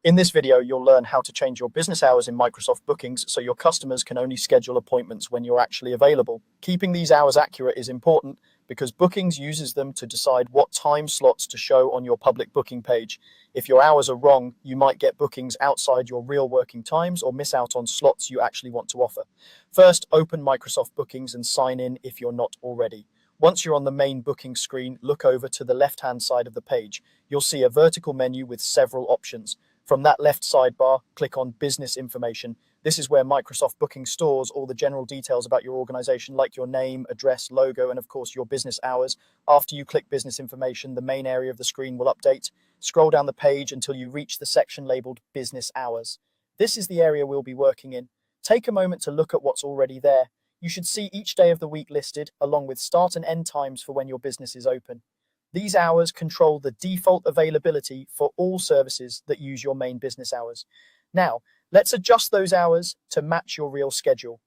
In this video, you'll learn how to change your business hours in Microsoft Bookings so your customers can only schedule appointments when you're actually available. Keeping these hours accurate is important because Bookings uses them to decide what time slots to show on your public booking page. If your hours are wrong, you might get bookings outside your real working times or miss out on slots you actually want to offer. First, open Microsoft Bookings and sign in if you're not already. Once you're on the main booking screen, look over to the left-hand side of the page. You'll see a vertical menu with several options. From that left sidebar, click on Business Information. This is where Microsoft Booking stores all the general details about your organization, like your name, address, logo, and of course your business hours. After you click Business Information, the main area of the screen will update. Scroll down the page until you reach the section labeled Business Hours. This is the area we'll be working in. Take a moment to look at what's already there. You should see each day of the week listed, along with start and end times for when your business is open. These hours control the default availability for all services that use your main business hours. Now, let's adjust those hours to match your real schedule.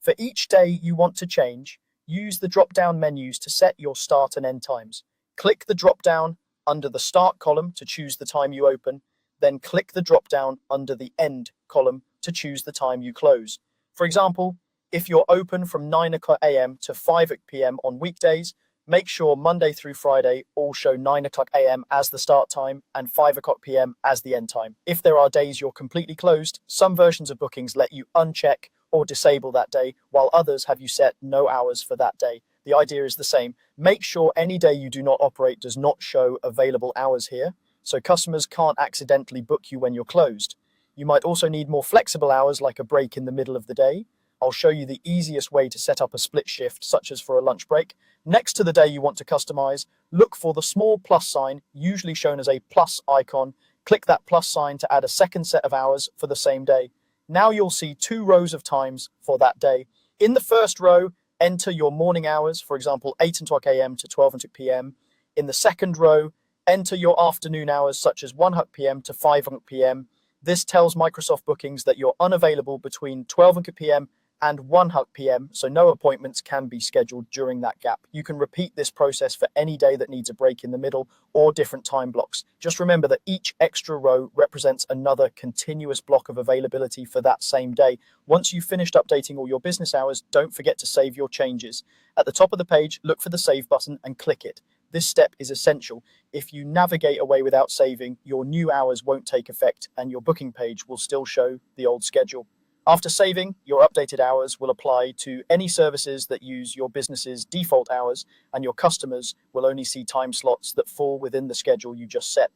For each day you want to change, use the drop-down menus to set your start and end times. Click the drop-down under the Start column to choose the time you open, then click the drop-down under the End column to choose the time you close. For example, if you're open from 9 a.m. to 5 p.m. on weekdays, make sure Monday through Friday all show 9 a.m. as the start time and 5 p.m. as the end time. If there are days you're completely closed, some versions of Bookings let you uncheck or disable that day, while others have you set no hours for that day. The idea is the same. Make sure any day you do not operate does not show available hours here, so customers can't accidentally book you when you're closed. You might also need more flexible hours like a break in the middle of the day. I'll show you the easiest way to set up a split shift, such as for a lunch break. Next to the day you want to customize, look for the small plus sign, usually shown as a plus icon. Click that plus sign to add a second set of hours for the same day. Now you'll see two rows of times for that day. In the first row, enter your morning hours, for example, 8 a.m. to 12 p.m. In the second row, enter your afternoon hours, such as 1 p.m. to 5 p.m. This tells Microsoft Bookings that you're unavailable between 12 p.m. and 1 p.m., so no appointments can be scheduled during that gap. You can repeat this process for any day that needs a break in the middle or different time blocks. Just remember that each extra row represents another continuous block of availability for that same day. Once you've finished updating all your business hours, don't forget to save your changes. At the top of the page, look for the Save button and click it. This step is essential. If you navigate away without saving, your new hours won't take effect and your booking page will still show the old schedule. After saving, your updated hours will apply to any services that use your business's default hours, and your customers will only see time slots that fall within the schedule you just set.